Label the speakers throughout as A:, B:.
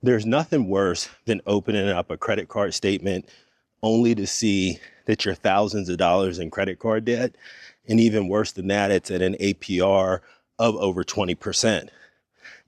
A: There's nothing worse than opening up a credit card statement only to see that you're thousands of dollars in credit card debt. And even worse than that, it's at an APR of over 20%.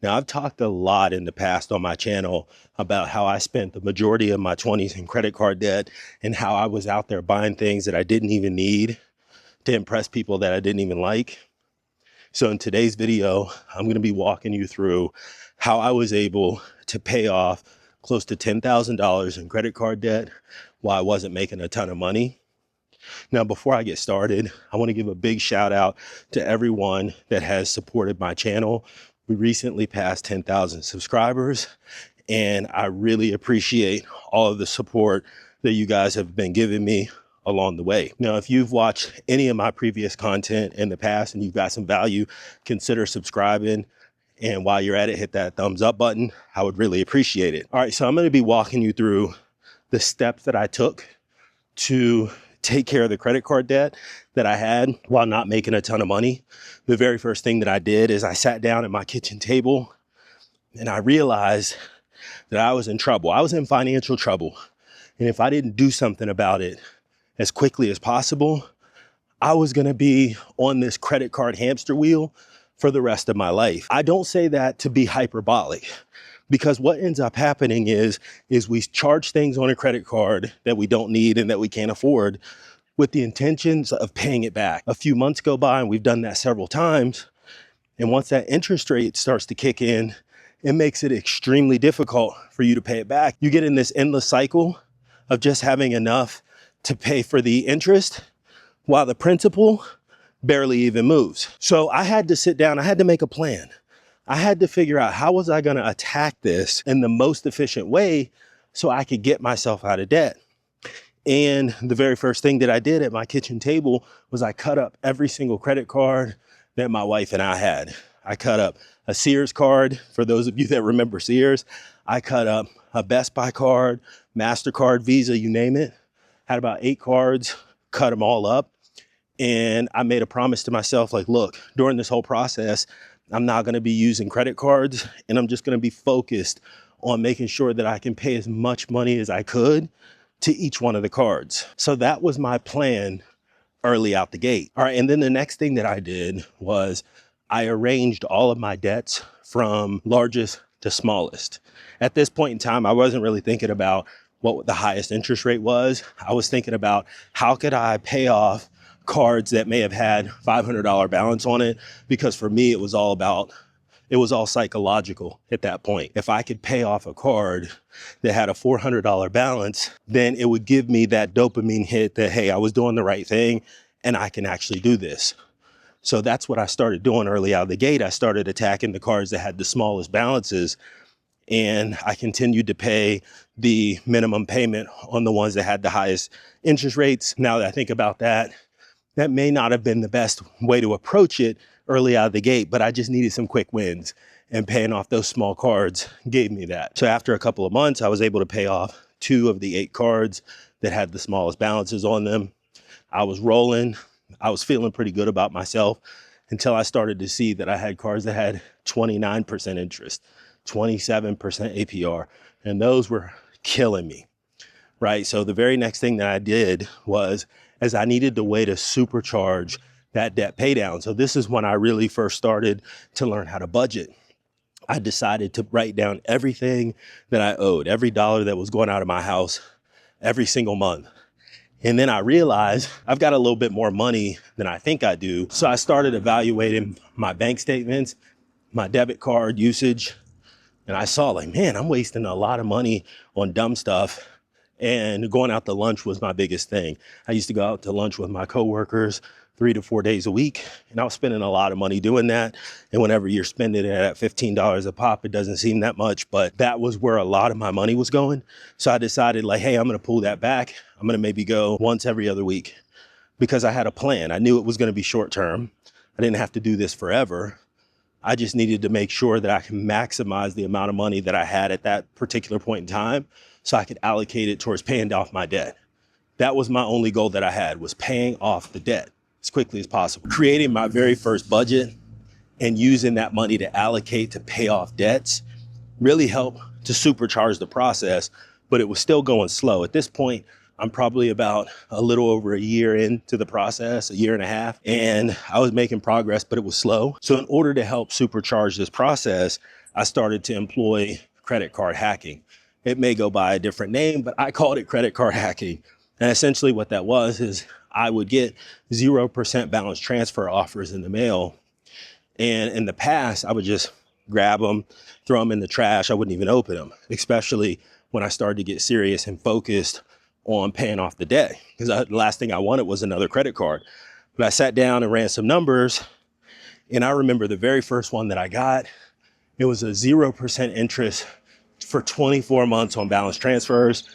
A: Now, I've talked a lot in the past on my channel about how I spent the majority of my 20s in credit card debt and how I was out there buying things that I didn't even need to impress people that I didn't even like. So in today's video, I'm going to be walking you through how I was able to pay off close to $10,000 in credit card debt while I wasn't making a ton of money. Now, before I get started, I want to give a big shout out to everyone that has supported my channel. We recently passed 10,000 subscribers, and I really appreciate all of the support that you guys have been giving me along the way. Now, if you've watched any of my previous content in the past and you've got some value, consider subscribing. And while you're at it, hit that thumbs up button. I would really appreciate it. All right, so I'm going to be walking you through the steps that I took to take care of the credit card debt that I had while not making a ton of money. The very first thing that I did is I sat down at my kitchen table and I realized that I was in trouble. I was in financial trouble. And if I didn't do something about it as quickly as possible, I was going to be on this credit card hamster wheel for the rest of my life. I don't say that to be hyperbolic, because what ends up happening is we charge things on a credit card that we don't need and that we can't afford with the intentions of paying it back. A few months go by and we've done that several times. And once that interest rate starts to kick in, it makes it extremely difficult for you to pay it back. You get in this endless cycle of just having enough to pay for the interest while the principal barely even moves. So I had to sit down, I had to make a plan. I had to figure out how was I gonna attack this in the most efficient way so I could get myself out of debt. And the very first thing that I did at my kitchen table was I cut up every single credit card that my wife and I had. I cut up a Sears card, for those of you that remember Sears. I cut up a Best Buy card, MasterCard, Visa, you name it. Had about 8 cards, cut them all up. And I made a promise to myself, like, look, during this whole process, I'm not going to be using credit cards, and I'm just going to be focused on making sure that I can pay as much money as I could to each one of the cards. So that was my plan early out the gate. All right. And then the next thing that I did was I arranged all of my debts from largest to smallest. At this point in time, I wasn't really thinking about what the highest interest rate was. I was thinking about how could I pay off cards that may have had $500 balance on it, because for me, it was all psychological at that point. If I could pay off a card that had a $400 balance, then it would give me that dopamine hit that, hey, I was doing the right thing and I can actually do this. So that's what I started doing early out of the gate. I started attacking the cards that had the smallest balances, and I continued to pay the minimum payment on the ones that had the highest interest rates. Now that I think about that, that may not have been the best way to approach it early out of the gate, but I just needed some quick wins, and paying off those small cards gave me that. So after a couple of months, I was able to pay off 2 of the 8 cards that had the smallest balances on them. I was rolling. I was feeling pretty good about myself until I started to see that I had cards that had 29% interest, 27% APR, and those were killing me, right? So the very next thing that I did was, as I needed the way to supercharge that debt pay down. So this is when I really first started to learn how to budget. I decided to write down everything that I owed, every dollar that was going out of my house every single month. And then I realized I've got a little bit more money than I think I do. So I started evaluating my bank statements, my debit card usage, and I saw, like, man, I'm wasting a lot of money on dumb stuff. And going out to lunch was my biggest thing. I used to go out to lunch with my coworkers 3 to 4 days a week, and I was spending a lot of money doing that. And whenever you're spending it at $15 a pop, it doesn't seem that much, but that was where a lot of my money was going. So I decided, like, hey, I'm going to pull that back. I'm going to maybe go once every other week, because I had a plan. I knew it was going to be short term. I didn't have to do this forever. I just needed to make sure that I can maximize the amount of money that I had at that particular point in time, so I could allocate it towards paying off my debt. That was my only goal that I had, was paying off the debt as quickly as possible. Creating my very first budget and using that money to allocate to pay off debts really helped to supercharge the process, but it was still going slow. At this point, I'm probably about a little over a year into the process, a year and a half, and I was making progress, but it was slow. So in order to help supercharge this process, I started to employ credit card hacking. It may go by a different name, but I called it credit card hacking. And essentially what that was is I would get 0% balance transfer offers in the mail. And in the past, I would just grab them, throw them in the trash. I wouldn't even open them, especially when I started to get serious and focused on paying off the debt, because the last thing I wanted was another credit card. But I sat down and ran some numbers, and I remember the very first one that I got, it was a 0% interest for 24 months on balance transfers,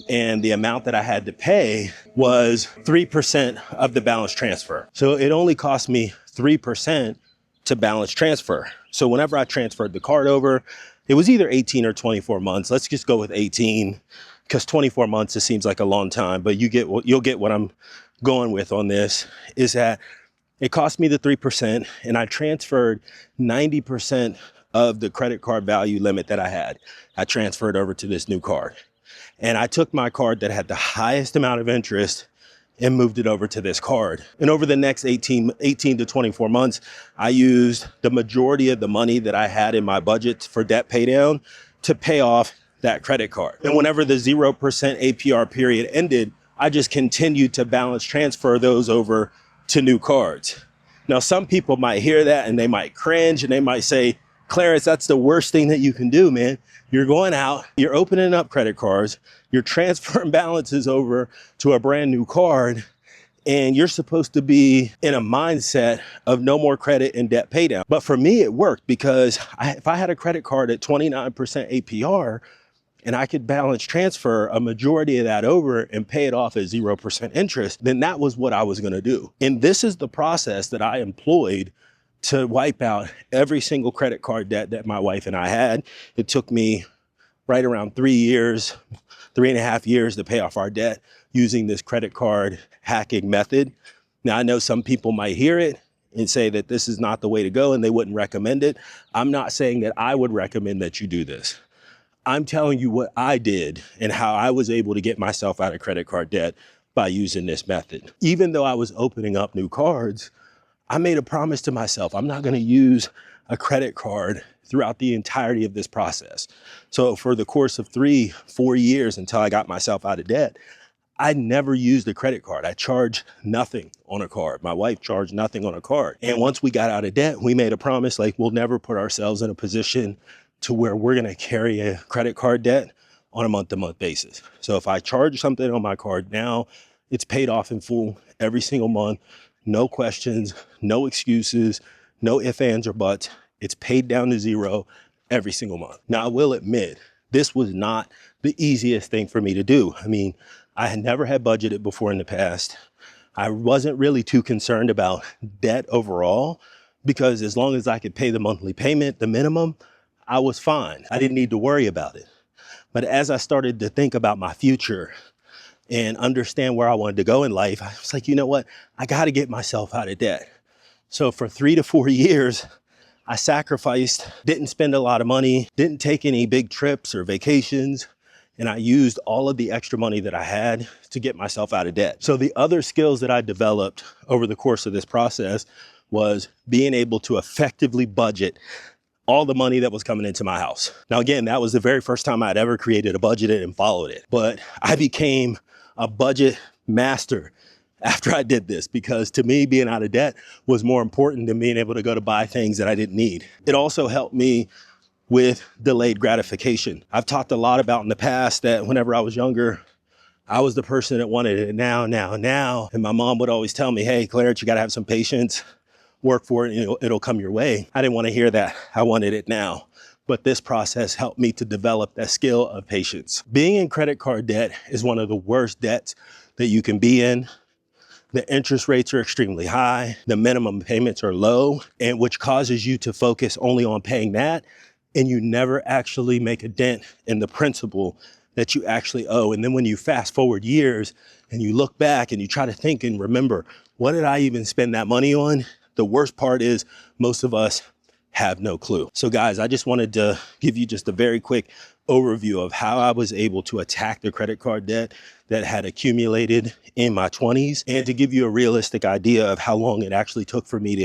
A: and the amount that I had to pay was 3% of the balance transfer. So it only cost me 3% to balance transfer. So whenever I transferred the card over, it was either 18 or 24 months. Let's just go with 18, because 24 months, it seems like a long time, but you'll get what I'm going with on this, is that it cost me the 3%, and I transferred 90% of the credit card value limit that I had. I transferred over to this new card. And I took my card that had the highest amount of interest and moved it over to this card. And over the next 18 to 24 months, I used the majority of the money that I had in my budget for debt pay down to pay off that credit card. And whenever the 0% APR period ended, I just continued to balance transfer those over to new cards. Now, some people might hear that and they might cringe and they might say, Clarence, that's the worst thing that you can do, man. You're going out, you're opening up credit cards, you're transferring balances over to a brand new card, and you're supposed to be in a mindset of no more credit and debt pay down. But for me, it worked, because if I had a credit card at 29% APR and I could balance transfer a majority of that over and pay it off at 0% interest, then that was what I was going to do. And this is the process that I employed to wipe out every single credit card debt that my wife and I had. It took me right around 3.5 years to pay off our debt using this credit card hacking method. Now, I know some people might hear it and say that this is not the way to go and they wouldn't recommend it. I'm not saying that I would recommend that you do this. I'm telling you what I did and how I was able to get myself out of credit card debt by using this method. Even though I was opening up new cards, I made a promise to myself, I'm not going to use a credit card throughout the entirety of this process. So for the course of 3-4 years until I got myself out of debt, I never used a credit card. I charged nothing on a card. My wife charged nothing on a card. And once we got out of debt, we made a promise, like, we'll never put ourselves in a position to where we're going to carry a credit card debt on a month-to-month basis. So if I charge something on my card now, it's paid off in full every single month. No questions, no excuses, no ifs, ands, or buts. It's paid down to zero every single month. Now, I will admit, this was not the easiest thing for me to do. I mean, I had never had budgeted before in the past. I wasn't really too concerned about debt overall, because as long as I could pay the monthly payment, the minimum, I was fine. I didn't need to worry about it. But as I started to think about my future and understand where I wanted to go in life, I was like, you know what? I got to get myself out of debt. So for 3 to 4 years, I sacrificed, didn't spend a lot of money, didn't take any big trips or vacations, and I used all of the extra money that I had to get myself out of debt. So the other skills that I developed over the course of this process was being able to effectively budget all the money that was coming into my house. Now, again, that was the very first time I'd ever created a budget and followed it. But I became a budget master after I did this, because to me, being out of debt was more important than being able to go to buy things that I didn't need. It also helped me with delayed gratification. I've talked a lot about in the past that whenever I was younger, I was the person that wanted it now. And my mom would always tell me, hey, Clarence, you got to have some patience, work for it, and it'll come your way. I didn't want to hear that. I wanted it now. But this process helped me to develop that skill of patience. Being in credit card debt is one of the worst debts that you can be in. The interest rates are extremely high. The minimum payments are low, and which causes you to focus only on paying that. And you never actually make a dent in the principal that you actually owe. And then when you fast forward years and you look back and you try to think and remember, what did I even spend that money on? The worst part is most of us have no clue. So guys, I just wanted to give you just a very quick overview of how I was able to attack the credit card debt that had accumulated in my 20s, and to give you a realistic idea of how long it actually took for me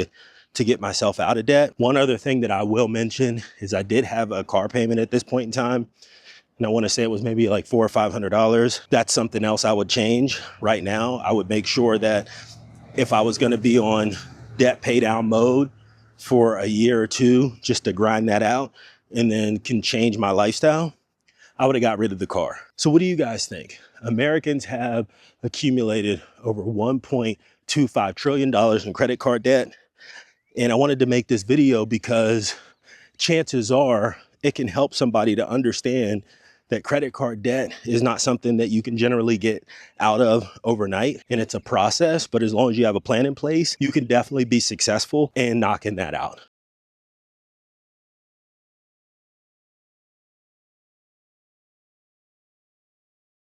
A: to get myself out of debt. One other thing that I will mention is I did have a car payment at this point in time, and I want to say it was maybe like $400 or $500. That's something else I would change right now. I would make sure that if I was going to be on debt pay down mode for a year or two, just to grind that out and then can change my lifestyle, I would have got rid of the car. So what do you guys think? Americans have accumulated over $1.25 trillion in credit card debt. And I wanted to make this video because chances are it can help somebody to understand that credit card debt is not something that you can generally get out of overnight, and it's a process, but as long as you have a plan in place, you can definitely be successful in knocking that out.